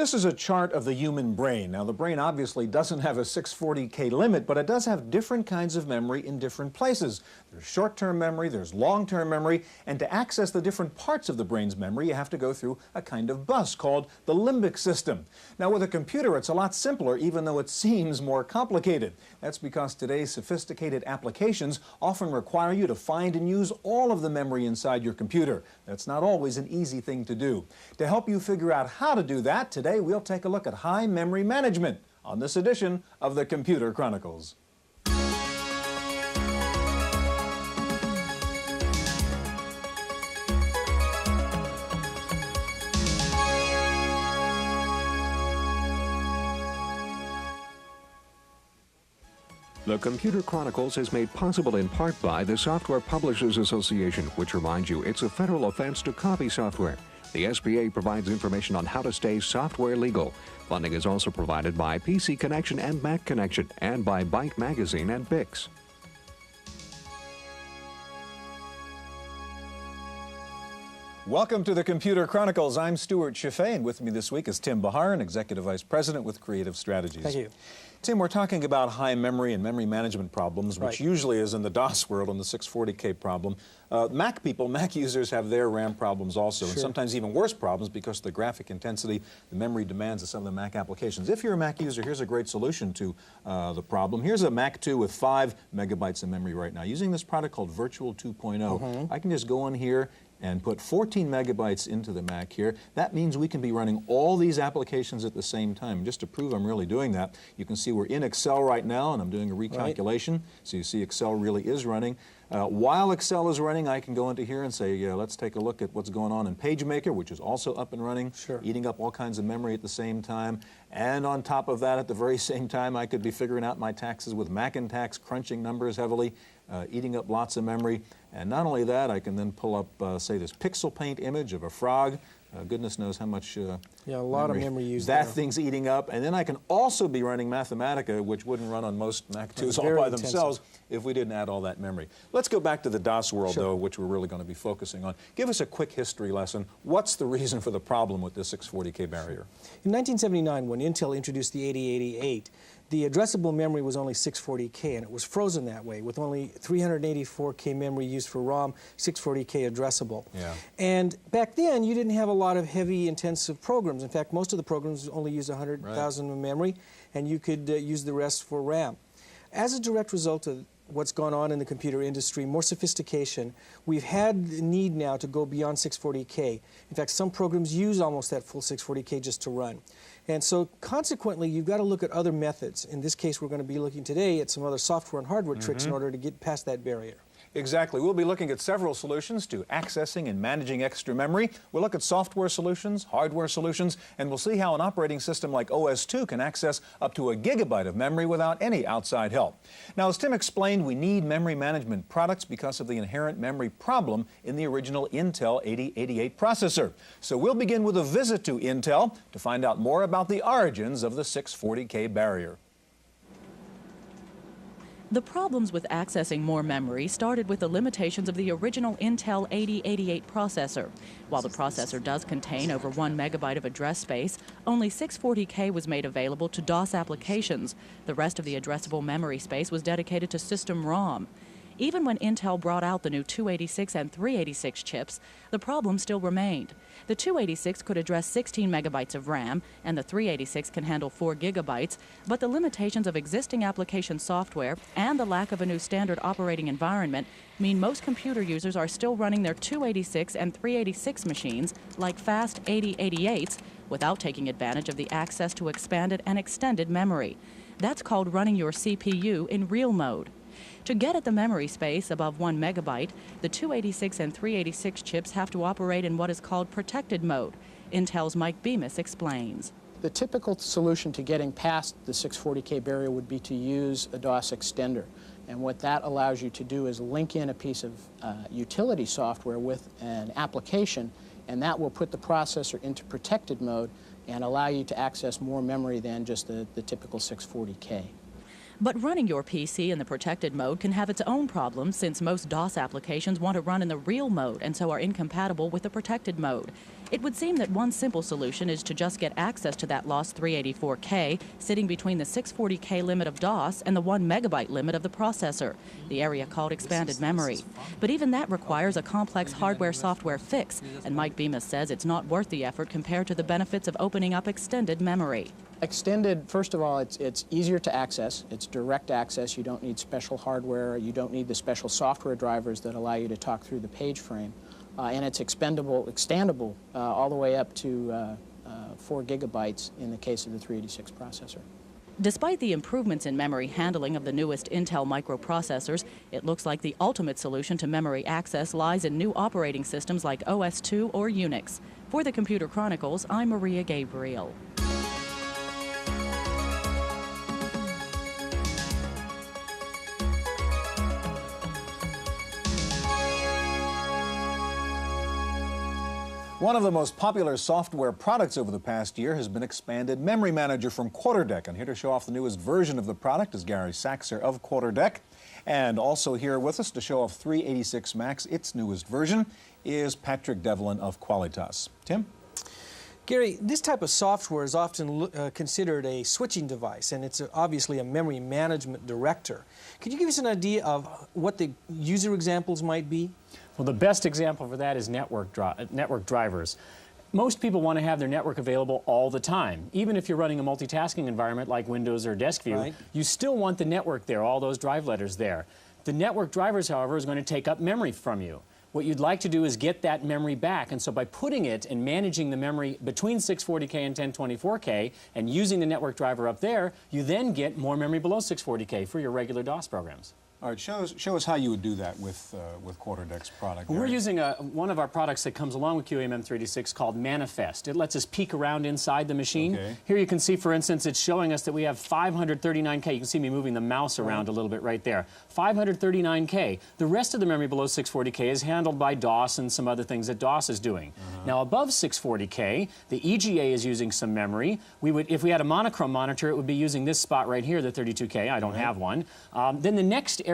This is a chart of the human brain. Now, the brain obviously doesn't have a 640K limit, but it does have different kinds of memory in different places. There's short-term memory, there's long-term memory, and to access the different parts of the brain's memory, you have to go through a kind of bus called the limbic system. Now, with a computer, it's a lot simpler, even though it seems more complicated. That's because today's sophisticated applications often require you to find and use all of the memory inside your computer. That's not always an easy thing to do. To help you figure out how to do that, today we'll take a look at high memory management on this edition of the Computer Chronicles. The Computer Chronicles is made possible in part by the Software Publishers Association, which reminds you it's a federal offense to copy software. The SPA provides information on how to stay software legal. Funding is also provided by PC Connection and Mac Connection, and by Byte Magazine and Bix. Welcome to the Computer Chronicles. I'm Stewart Cheifet, and with me this week is Tim Baharin, Executive Vice President with Creative Strategies. Thank you. Tim, we're talking about high memory and memory management problems, which usually is in the DOS world and the 640K problem. Mac users have their RAM problems also, and sometimes even worse problems because of the graphic intensity, the memory demands of some of the Mac applications. If you're a Mac user, here's a great solution to the problem. Here's a Mac 2 with 5 megabytes of memory right now. Using this product called Virtual 2.0, I can just go in here and put 14 megabytes into the Mac here. That means we can be running all these applications at the same time. Just to prove I'm really doing that, you can see we're in Excel right now, and I'm doing a recalculation. So you see Excel really is running. While Excel is running, I can go into here and say, let's take a look at what's going on in PageMaker, which is also up and running, eating up all kinds of memory at the same time. And on top of that, at the very same time, I could be figuring out my taxes with Macintax, crunching numbers heavily, eating up lots of memory. And not only that, I can then pull up, say, this pixel paint image of a frog. Goodness knows how much a lot of memory used that there. thing's eating up. And then I can also be running Mathematica, which wouldn't run on most Mac 2s all by themselves if we didn't add all that memory. Let's go back to the DOS world, though, which we're really going to be focusing on. Give us a quick history lesson. What's the reason for the problem with this 640K barrier? In 1979, when Intel introduced the 8088, the addressable memory was only 640K, and it was frozen that way, with only 384K memory used for ROM, 640K addressable. And back then, you didn't have a lot of heavy, intensive programs. In fact, most of the programs only used 100,000 of memory, and you could use the rest for RAM. As a direct result of what's gone on in the computer industry, more sophistication, we've had the need now to go beyond 640K. In fact, some programs use almost that full 640K just to run. And so consequently, you've got to look at other methods. In this case, we're going to be looking today at some other software and hardware tricks in order to get past that barrier. Exactly. We'll be looking at several solutions to accessing and managing extra memory. We'll look at software solutions, hardware solutions, and we'll see how an operating system like OS2 can access up to 1 gigabyte of memory without any outside help. Now, as Tim explained, we need memory management products because of the inherent memory problem in the original Intel 8088 processor. So we'll begin with a visit to Intel to find out more about the origins of the 640K barrier. The problems with accessing more memory started with the limitations of the original Intel 8088 processor. While the processor does contain over 1 megabyte of address space, only 640K was made available to DOS applications. The rest of the addressable memory space was dedicated to system ROM. Even when Intel brought out the new 286 and 386 chips, the problem still remained. The 286 could address 16 megabytes of RAM, and the 386 can handle 4 gigabytes, but the limitations of existing application software and the lack of a new standard operating environment mean most computer users are still running their 286 and 386 machines like fast 8088s without taking advantage of the access to expanded and extended memory. That's called running your CPU in real mode. To get at the memory space above 1 megabyte, the 286 and 386 chips have to operate in what is called protected mode. Intel's Mike Bemis explains. The typical solution to getting past the 640K barrier would be to use a DOS extender. And what that allows you to do is link in a piece of utility software with an application, and that will put the processor into protected mode and allow you to access more memory than just the typical 640K. But running your PC in the protected mode can have its own problems, since most DOS applications want to run in the real mode and so are incompatible with the protected mode. It would seem that one simple solution is to just get access to that lost 384K, sitting between the 640K limit of DOS and the 1 megabyte limit of the processor, the area called expanded memory. But even that requires a complex hardware-software fix, and Mike Bemis says it's not worth the effort compared to the benefits of opening up extended memory. Extended, first of all, it's easier to access. It's direct access. You don't need special hardware. You don't need the special software drivers that allow you to talk through the page frame. And it's extendable all the way up to 4 gigabytes in the case of the 386 processor. Despite the improvements in memory handling of the newest Intel microprocessors, it looks like the ultimate solution to memory access lies in new operating systems like OS/2 or Unix. For the Computer Chronicles, I'm Maria Gabriel. One of the most popular software products over the past year has been Expanded Memory Manager from QuarterDeck. And here to show off the newest version of the product is Gary Saxer of QuarterDeck. And also here with us to show off 386 Max, its newest version, is Patrick Devlin of Qualitas. Tim? Gary, this type of software is often considered a switching device, and it's obviously a memory management director. Could you give us an idea of what the user examples might be? Well, the best example for that is network drivers. Most people want to have their network available all the time. Even if you're running a multitasking environment like Windows or DeskView, Right. you still want the network there, all those drive letters there. The network drivers, however, is going to take up memory from you. What you'd like to do is get that memory back, and so by putting it and managing the memory between 640K and 1024K and using the network driver up there, you then get more memory below 640K for your regular DOS programs. All right, show us how you would do that with QuarterDeck's product. We're using one of our products that comes along with QAM386 called Manifest. It lets us peek around inside the machine. Okay. Here you can see, for instance, it's showing us that we have 539K. You can see me moving the mouse around a little bit right there. 539K. The rest of the memory below 640K is handled by DOS and some other things that DOS is doing. Now, above 640K, the EGA is using some memory. If we had a monochrome monitor, it would be using this spot right here, the 32K. I don't have one. Then the next area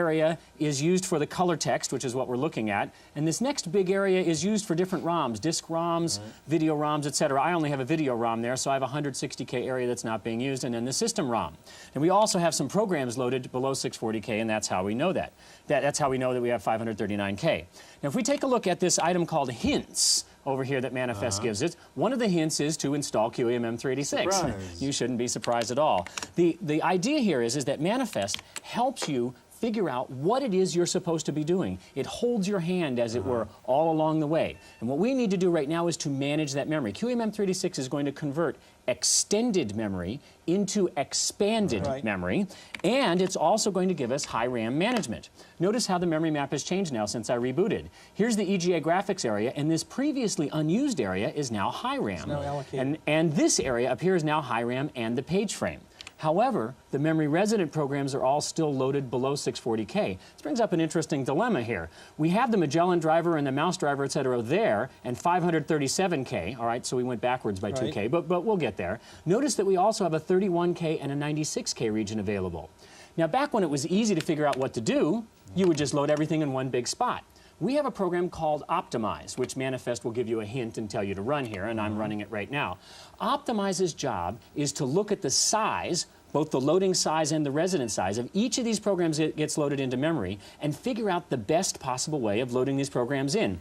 is used for the color text, which is what we're looking at. And this next big area is used for different ROMs, disk ROMs, video ROMs, etc. I only have a video ROM there, so I have a 160K area that's not being used, and then the system ROM. And we also have some programs loaded below 640K, and that's how we know that. That's how we know that we have 539K. Now, if we take a look at this item called hints over here that Manifest gives us, one of the hints is to install QAM386. Surprise. You shouldn't be surprised at all. The idea here is that Manifest helps you figure out what it is you're supposed to be doing. It holds your hand, as it were, all along the way. And what we need to do right now is to manage that memory. QAM386 is going to convert extended memory into expanded memory, and it's also going to give us high RAM management. Notice how the memory map has changed now since I rebooted. Here's the EGA graphics area, and this previously unused area is now high RAM. It's now allocated. And this area up here is now high RAM and the page frame. However, the memory resident programs are all still loaded below 640K. This brings up an interesting dilemma here. We have the Magellan driver and the mouse driver, etc. there, and 537K, all right, so we went backwards by 2K, but we'll get there. Notice that we also have a 31K and a 96K region available. Now, back when it was easy to figure out what to do, you would just load everything in one big spot. We have a program called Optimize, which Manifest will give you a hint and tell you to run here, and I'm running it right now. Optimize's job is to look at the size, both the loading size and the resident size of each of these programs that gets loaded into memory, and figure out the best possible way of loading these programs in.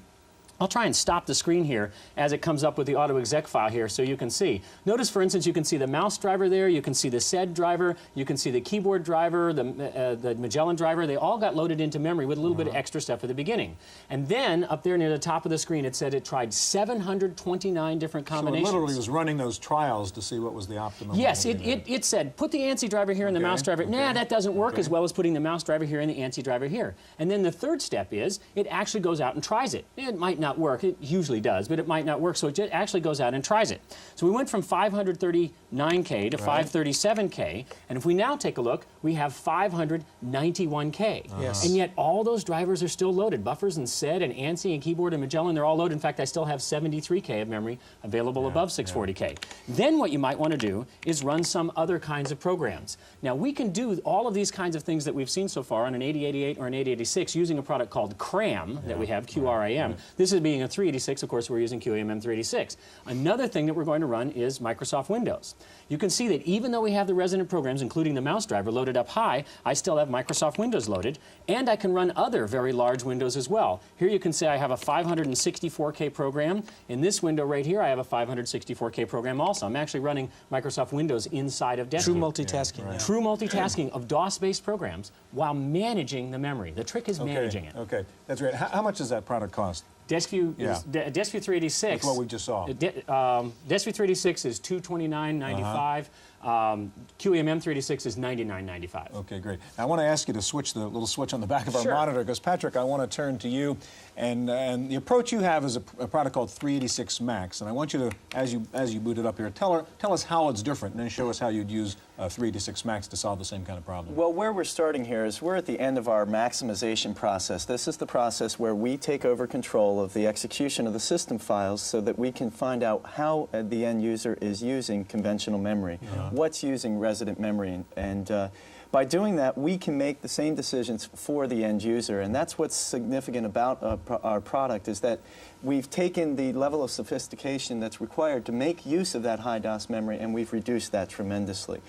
I'll try and stop the screen here as it comes up with the auto-exec file here so you can see. Notice, for instance, you can see the mouse driver there, you can see the SED driver, you can see the keyboard driver, the Magellan driver. They all got loaded into memory with a little bit of extra stuff at the beginning. And then, up there near the top of the screen, it said it tried 729 different combinations. So it literally was running those trials to see what was the optimum. Yes, it said, put the ANSI driver here and the mouse driver. Nah, that doesn't work as well as putting the mouse driver here and the ANSI driver here. And then the third step is, it actually goes out and tries it. It might not work. It usually does, but it might not work, so it just actually goes out and tries it. So we went from 539 9K to 537K, and if we now take a look, we have 591K. Yes. And yet all those drivers are still loaded. Buffers and SED and ANSI and Keyboard and Magellan, they're all loaded. In fact, I still have 73K of memory available above 640K. Then what you might want to do is run some other kinds of programs. Now, we can do all of these kinds of things that we've seen so far on an 8088 or an 8086 using a product called CRAM that we have, QRAM. This is being a 386, of course, we're using QAMM 386. Another thing that we're going to run is Microsoft Windows. You can see that even though we have the resident programs, including the mouse driver, loaded up high, I still have Microsoft Windows loaded, and I can run other very large windows as well. Here you can say I have a 564K program. In this window right here, I have a 564K program also. I'm actually running Microsoft Windows inside of True desktop. multitasking. True multitasking of DOS-based programs while managing the memory. The trick is managing it. Okay, that's great. How much does that product cost? DeskView is DeskView 386. That's what we just saw. DeskView 386 is $229.95. QAMM 386 is $99.95. Okay, great. Now, I want to ask you to switch the little switch on the back of our Sure. monitor, because Patrick, I want to turn to you, and the approach you have is a product called 386 Max, and I want you to, as you boot it up here, tell us how it's different, and then show us how you'd use 386 Max to solve the same kind of problem. Well, where we're starting here is we're at the end of our maximization process. This is the process where we take over control of the execution of the system files so that we can find out how the end user is using conventional memory, what's using resident memory, and by doing that, we can make the same decisions for the end user, and that's what's significant about our product, is that we've taken the level of sophistication that's required to make use of that high DOS memory, and we've reduced that tremendously.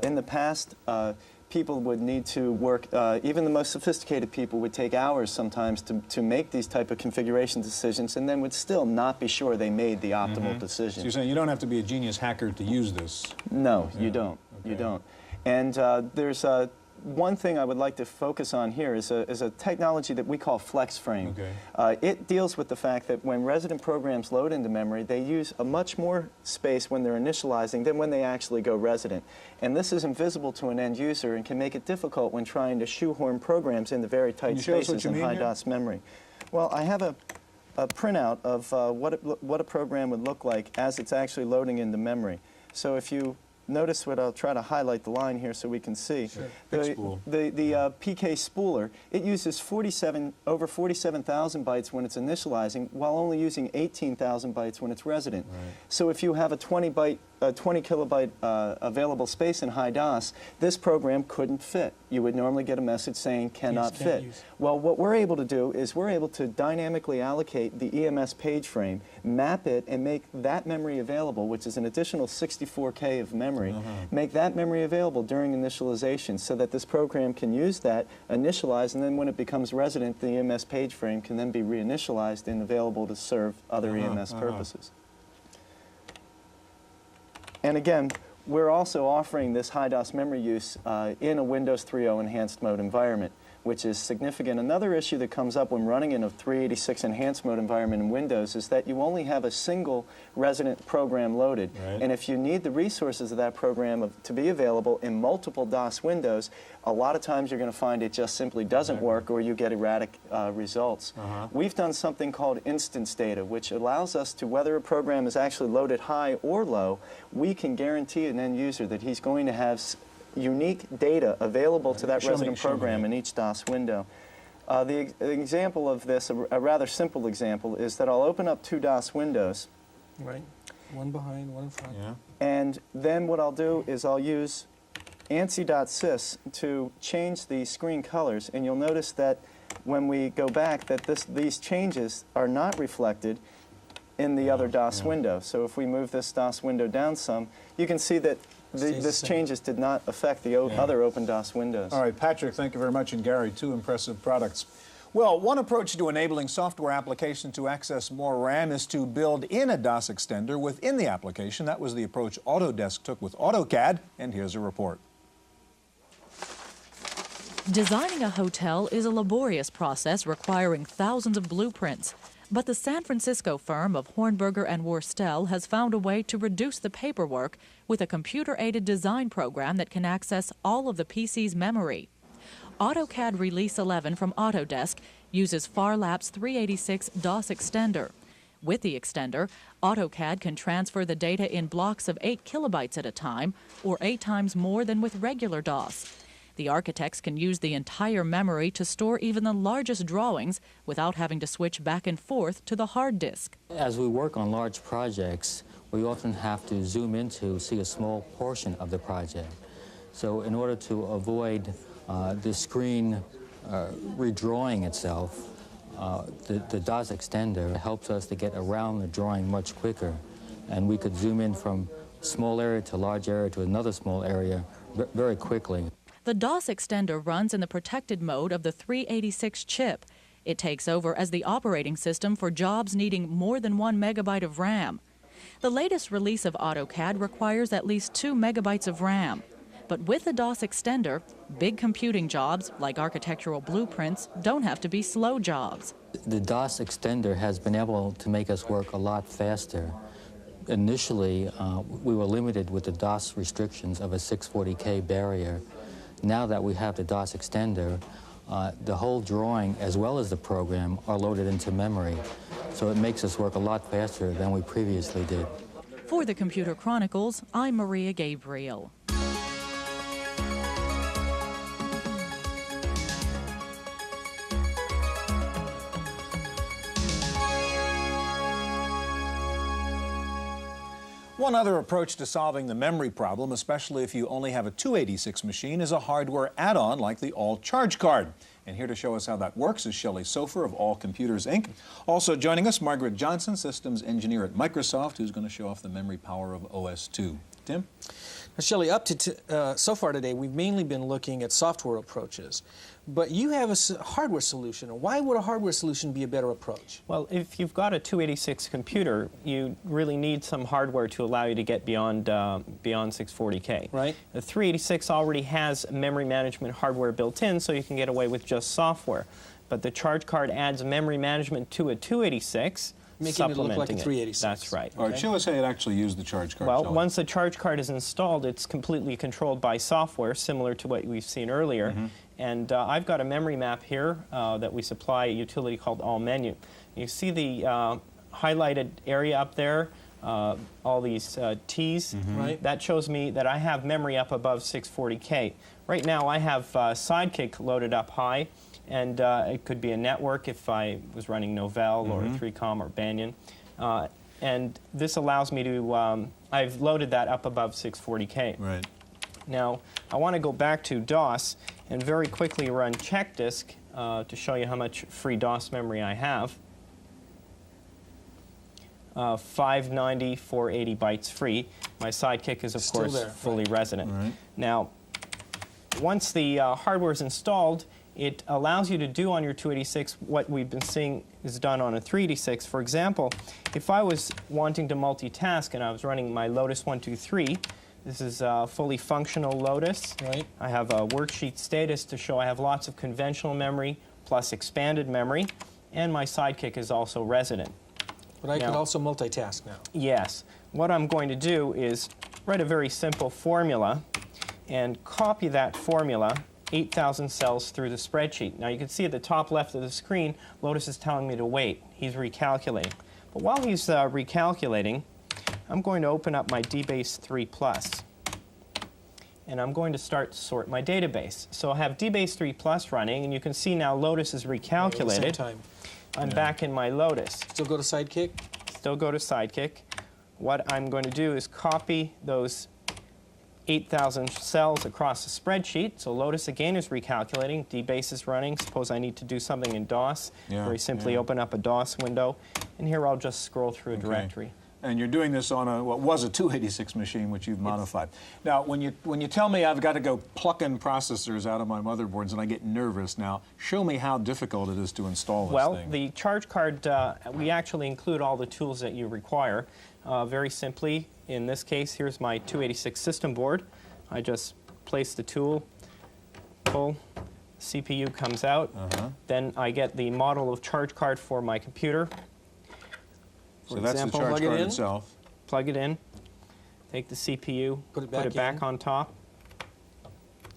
In the past, people would need to work, even the most sophisticated people would take hours sometimes to make these type of configuration decisions, and then would still not be sure they made the optimal decision. So you're saying you don't have to be a genius hacker to use this? No, you don't. Okay. You don't. And there's one thing I would like to focus on here is a technology that we call FlexFrame. Okay. It deals with the fact that when resident programs load into memory, they use a much more space when they're initializing than when they actually go resident. And this is invisible to an end user and can make it difficult when trying to shoehorn programs into very tight spaces in high DOS memory. Well, I have a printout of what a program would look like as it's actually loading into memory. So if you notice what I'll try to highlight the line here so we can see. Sure. The PK spooler, it uses over 47,000 bytes when it's initializing, while only using 18,000 bytes when it's resident. Right. So if you have a 20 kilobyte available space in high DOS, this program couldn't fit. You would normally get a message saying cannot fit. Well, what we're able to do is we're able to dynamically allocate the EMS page frame, map it, and make that memory available, which is an additional 64K of memory, make that memory available during initialization so that this program can use that, initialize, and then when it becomes resident, the EMS page frame can then be reinitialized and available to serve other EMS purposes. And again, we're also offering this high DOS memory use in a Windows 3.0 enhanced mode environment, which is significant. Another issue that comes up when running in a 386 enhanced mode environment in Windows is that you only have a single resident program loaded. Right. And if you need the resources of that program to be available in multiple DOS windows, a lot of times you're going to find it just simply doesn't work, or you get erratic results. We've done something called instance data, which allows us to, whether a program is actually loaded high or low, we can guarantee an end user that he's going to have unique data available to that resident program in each DOS window. The example of this, a rather simple example, is that I'll open up two DOS windows. Right. One behind, one in front. Yeah. And then what I'll do is I'll use ANSI.sys to change the screen colors, and you'll notice that when we go back that these changes are not reflected in the other DOS window. So if we move this DOS window down some, you can see that this changes did not affect the other open DOS windows. All right, Patrick, thank you very much, and Gary, two impressive products. Well, one approach to enabling software application to access more RAM is to build in a DOS extender within the application. That was the approach Autodesk took with AutoCAD, and here's a report. Designing a hotel is a laborious process requiring thousands of blueprints. But the San Francisco firm of Hornberger and Worstel has found a way to reduce the paperwork with a computer-aided design program that can access all of the PC's memory. AutoCAD Release 11 from Autodesk uses Farlap's 386 DOS extender. With the extender, AutoCAD can transfer the data in blocks of 8 kilobytes at a time, or 8 times more than with regular DOS. The architects can use the entire memory to store even the largest drawings without having to switch back and forth to the hard disk. As we work on large projects, we often have to zoom in to see a small portion of the project. So in order to avoid the screen redrawing itself, the DOS extender helps us to get around the drawing much quicker. And we could zoom in from small area to large area to another small area very quickly. The DOS extender runs in the protected mode of the 386 chip. It takes over as the operating system for jobs needing more than 1 megabyte of RAM. The latest release of AutoCAD requires at least 2 megabytes of RAM. But with the DOS extender, big computing jobs, like architectural blueprints, don't have to be slow jobs. The DOS extender has been able to make us work a lot faster. Initially, we were limited with the DOS restrictions of a 640K barrier. Now that we have the DOS extender, the whole drawing as well as the program are loaded into memory. So it makes us work a lot faster than we previously did. For the Computer Chronicles, I'm Maria Gabriel. One other approach to solving the memory problem, especially if you only have a 286 machine, is a hardware add-on like the All Charge Card. And here to show us how that works is Shelley Sofer of All Computers, Inc. Also joining us, Margaret Johnson, systems engineer at Microsoft, who's going to show off the memory power of OS2. Tim? Now, Shelley, up to so far today, we've mainly been looking at software approaches. But you have a hardware solution. Why would a hardware solution be a better approach? Well, if you've got a 286 computer, you really need some hardware to allow you to get beyond 640K. Right. The 386 already has memory management hardware built in, so you can get away with just software. But the charge card adds memory management to a 286, making it look like a 386. That's right. All right, show us how it actually used the charge card. Well, Shelley. once the charge card is installed, it's completely controlled by software, similar to what we've seen earlier. Mm-hmm. And I've got a memory map here that we supply a utility called All Menu. You see the highlighted area up there, all these T's? Mm-hmm. Right. That shows me that I have memory up above 640K. Right now I have Sidekick loaded up high, and it could be a network if I was running Novell or 3Com or Banyan. And this allows me to, I've loaded that up above 640K. Right. Now, I want to go back to DOS and very quickly run check disk to show you how much free DOS memory I have. 590, 480 bytes free. My Sidekick is, of Still course, there, fully resident. Right. Now, once the hardware is installed, it allows you to do on your 286 what we've been seeing is done on a 386. For example, if I was wanting to multitask and I was running my Lotus 123, this is a fully functional Lotus. Right. I have a worksheet status to show I have lots of conventional memory plus expanded memory, and my Sidekick is also resident. But I Now- could also multitask now. Yes. What I'm going to do is write a very simple formula and copy that formula 8,000 cells through the spreadsheet. Now you can see at the top left of the screen, Lotus is telling me to wait. He's recalculating. But while he's recalculating, I'm going to open up my DBase 3+. And I'm going to start to sort my database. So I have DBase 3+ running, and you can see now Lotus is At the recalculated. same time. I'm back in my Lotus. Still go to Sidekick? Still go to Sidekick. What I'm going to do is copy those 8,000 cells across the spreadsheet. So Lotus again is recalculating. DBase is running. Suppose I need to do something in DOS. Yeah, Very simply yeah. open up a DOS window. And here I'll just scroll through a Okay. directory. And you're doing this on what was a 286 machine, which you've modified. Now, when you tell me I've got to go plucking processors out of my motherboards and I get nervous now, show me how difficult it is to install this Well, thing. the charge card, we actually include all the tools that you require. Very simply, in this case, here's my 286 system board. I just place the tool, pull, CPU comes out. Then I get the model of charge card for my computer. So that's the example, charge plug it card in. itself. Plug it in, take the CPU, Put it put it back back in. on top.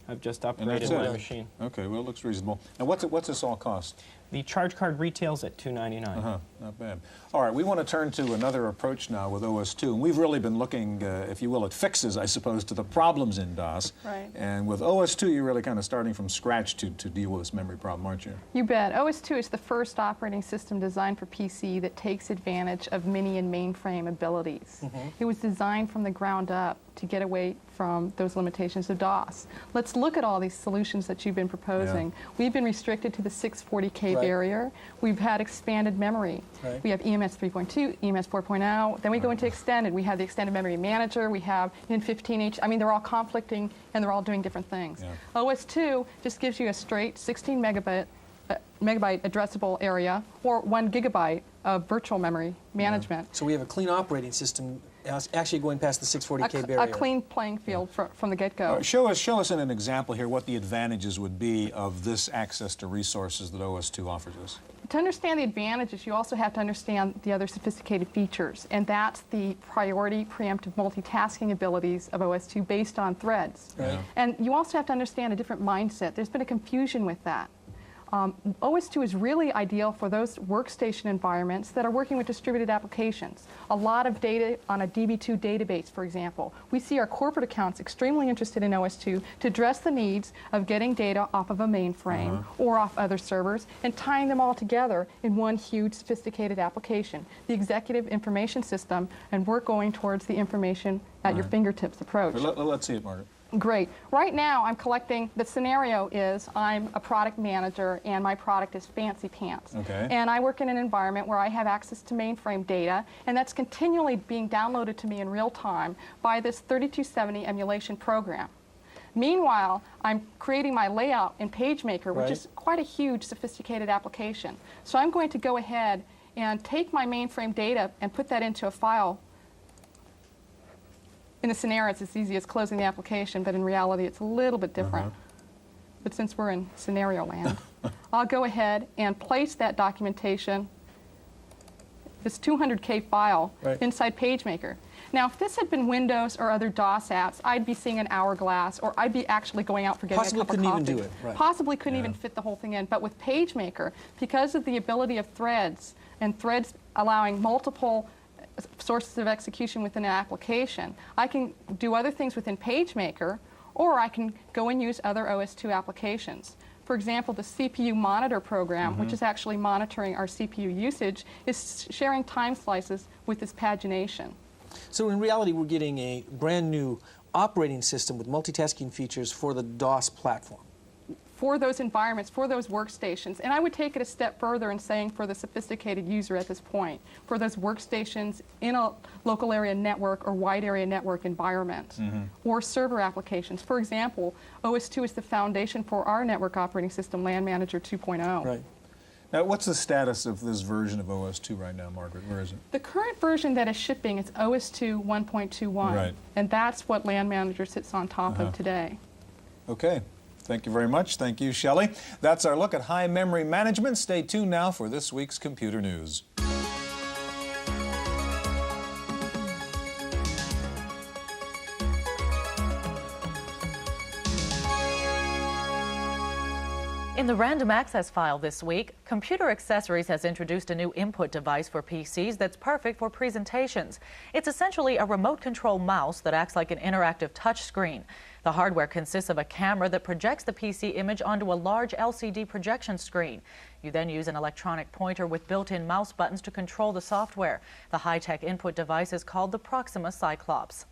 I've just And upgraded that's my it. machine. Okay, well, it looks reasonable. And what's this all cost? The charge card retails at $299. Not bad. All right, we want to turn to another approach now with OS2. And we've really been looking, if you will, at fixes, I suppose, to the problems in DOS. Right. And with OS2, you're really kind of starting from scratch to deal with this memory problem, aren't you? You bet. OS2 is the first operating system designed for PC that takes advantage of mini and mainframe abilities. It was designed from the ground up to get away from those limitations of DOS. Let's look at all these solutions that you've been proposing. We've been restricted to the 640K barrier. We've had expanded memory. We have EMS 3.2, EMS 4.0. Then we go into extended. We have the extended memory manager. We have N15H. I mean, they're all conflicting and they're all doing different things. OS2 just gives you a straight 16 megabyte addressable area or 1 gigabyte of virtual memory management. So we have a clean operating system actually going past the 640K barrier. A clean playing field from the get-go. Show us in an example here what the advantages would be of this access to resources that OS2 offers us. To understand the advantages, you also have to understand the other sophisticated features, and that's the priority preemptive multitasking abilities of OS2 based on threads. And you also have to understand a different mindset. There's been a confusion with that. OS2 is really ideal for those workstation environments that are working with distributed applications. A lot of data on a DB2 database, for example. We see our corporate accounts extremely interested in OS2 to address the needs of getting data off of a mainframe or off other servers and tying them all together in one huge sophisticated application. The executive information system, and we're going towards the information at your fingertips approach. Let's see it, Margaret. Great. Right now, I'm collecting, the scenario is I'm a product manager and my product is Fancy Pants. And I work in an environment where I have access to mainframe data, and that's continually being downloaded to me in real time by this 3270 emulation program. Meanwhile, I'm creating my layout in PageMaker, which is quite a huge, sophisticated application. So I'm going to go ahead and take my mainframe data and put that into a file. In the scenario, it's as easy as closing the application, but in reality, it's a little bit different. But since we're in scenario land, I'll go ahead and place that documentation, this 200K file, inside PageMaker. Now, if this had been Windows or other DOS apps, I'd be seeing an hourglass, or I'd be actually going out for getting a cup of coffee. Possibly couldn't even do it. Possibly couldn't even fit the whole thing in. But with PageMaker, because of the ability of threads, and threads allowing multiple sources of execution within an application, I can do other things within PageMaker, or I can go and use other OS2 applications. For example, the CPU monitor program, which is actually monitoring our CPU usage, is sharing time slices with this pagination. So in reality, we're getting a brand new operating system with multitasking features for the DOS platform. For those environments, for those workstations. And I would take it a step further in saying for the sophisticated user at this point, for those workstations in a local area network or wide area network environment, or server applications. For example, OS2 is the foundation for our network operating system, LAN Manager 2.0. Now, what's the status of this version of OS2 right now, Margaret? Where is it? The current version that is shipping is OS2 1.21. And that's what LAN Manager sits on top of today. Okay. Thank you very much. Thank you, Shelley. That's our look at high memory management. Stay tuned now for this week's computer news. In the random access file this week, Computer Accessories has introduced a new input device for PCs that's perfect for presentations. It's essentially a remote control mouse that acts like an interactive touchscreen. The hardware consists of a camera that projects the PC image onto a large LCD projection screen. You then use an electronic pointer with built-in mouse buttons to control the software. The high-tech input device is called the Proxima Cyclops.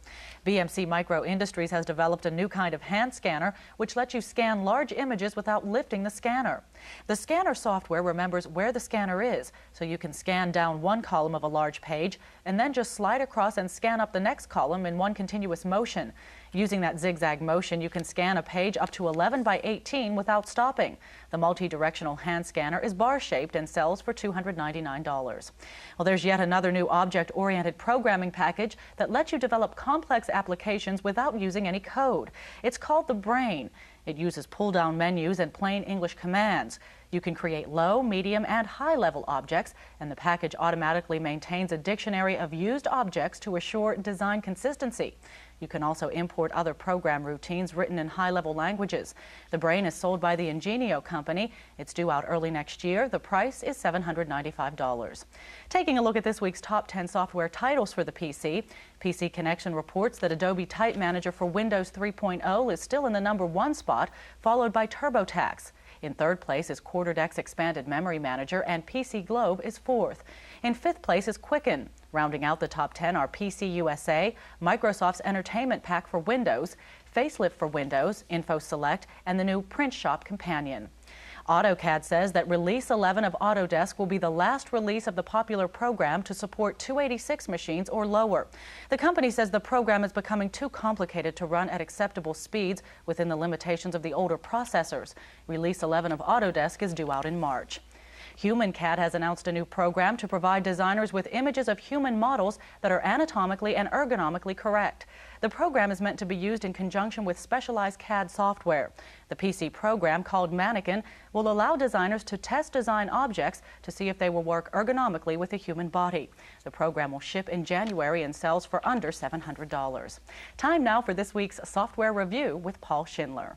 BMC Micro Industries has developed a new kind of hand scanner which lets you scan large images without lifting the scanner. The scanner software remembers where the scanner is, so you can scan down one column of a large page and then just slide across and scan up the next column in one continuous motion. Using that zigzag motion, you can scan a page up to 11 by 18 without stopping. The multi-directional hand scanner is bar-shaped and sells for $299. Well, there's yet another new object-oriented programming package that lets you develop complex applications without using any code. It's called the Brain. It uses pull-down menus and plain English commands. You can create low, medium, and high-level objects, and the package automatically maintains a dictionary of used objects to assure design consistency. You can also import other program routines written in high-level languages. The Brain is sold by the Ingenio company. It's due out early next year. The price is $795. Taking a look at this week's top 10 software titles for the PC, PC Connection reports that Adobe Type Manager for Windows 3.0 is still in the #1 spot, followed by TurboTax. In third place is QuarterDeck's Expanded Memory Manager, and PC Globe is fourth. In fifth place is Quicken. Rounding out the top 10 are PC USA, Microsoft's Entertainment Pack for Windows, Facelift for Windows, Info Select, and the new Print Shop Companion. AutoCAD says that Release 11 of Autodesk will be the last release of the popular program to support 286 machines or lower. The company says the program is becoming too complicated to run at acceptable speeds within the limitations of the older processors. Release 11 of Autodesk is due out in March. HumanCAD has announced a new program to provide designers with images of human models that are anatomically and ergonomically correct. The program is meant to be used in conjunction with specialized CAD software. The PC program, called Mannequin, will allow designers to test design objects to see if they will work ergonomically with a human body. The program will ship in January and sells for under $700. Time now for this week's software review with Paul Schindler.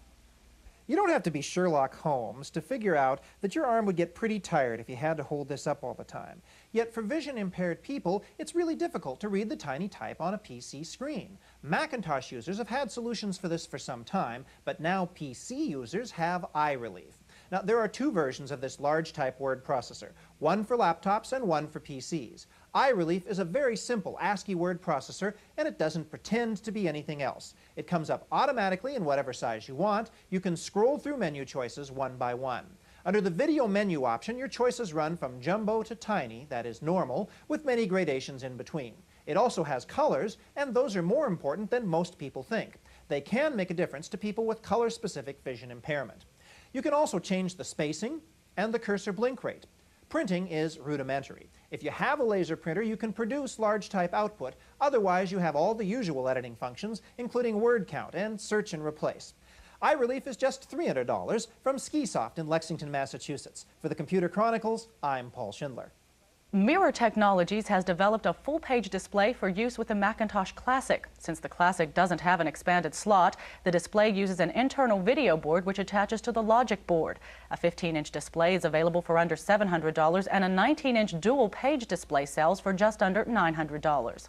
You don't have to be Sherlock Holmes to figure out that your arm would get pretty tired if you had to hold this up all the time. Yet for vision-impaired people, it's really difficult to read the tiny type on a PC screen. Macintosh users have had solutions for this for some time, but now PC users have eye relief. Now, there are two versions of this large type word processor, one for laptops and one for PCs. Eye Relief is a very simple ASCII word processor, and it doesn't pretend to be anything else. It comes up automatically in whatever size you want. You can scroll through menu choices one by one. Under the video menu option, your choices run from jumbo to tiny, that is normal, with many gradations in between. It also has colors, and those are more important than most people think. They can make a difference to people with color-specific vision impairment. You can also change the spacing and the cursor blink rate. Printing is rudimentary. If you have a laser printer, you can produce large type output. Otherwise, you have all the usual editing functions, including word count and search and replace. Eye Relief is just $300 from Skisoft in Lexington, Massachusetts. For the Computer Chronicles, I'm Paul Schindler. Mirror Technologies has developed a full-page display for use with the Macintosh Classic. Since the Classic doesn't have an expanded slot, the display uses an internal video board which attaches to the logic board. A 15-inch display is available for under $700, and a 19-inch dual-page display sells for just under $900.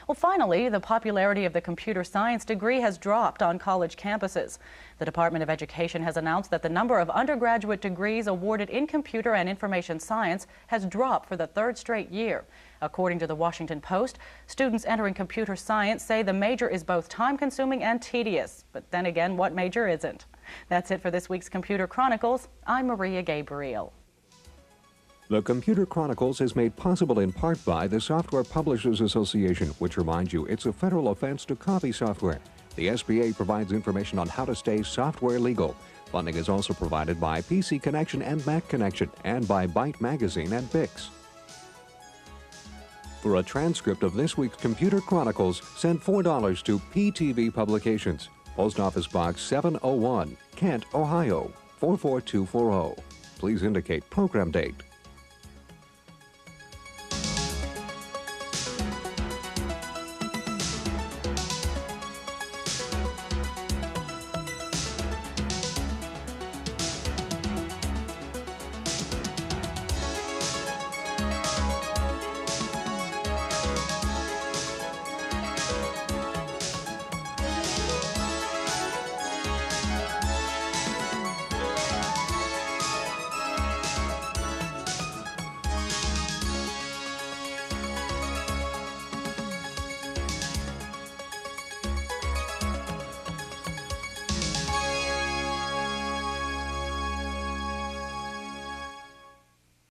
Well, finally, the popularity of the computer science degree has dropped on college campuses. The Department of Education has announced that the number of undergraduate degrees awarded in computer and information science has dropped for the third straight year. According to the Washington Post, students entering computer science say the major is both time-consuming and tedious. But then again, what major isn't? That's it for this week's Computer Chronicles. I'm Maria Gabriel. The Computer Chronicles is made possible in part by the Software Publishers Association, which reminds you it's a federal offense to copy software. The SBA provides information on how to stay software legal. Funding is also provided by PC Connection and Mac Connection, and by Byte Magazine and Bix. For a transcript of this week's Computer Chronicles, send $4 to PTV Publications, Post Office Box 701, Kent, Ohio 44240. Please indicate program date.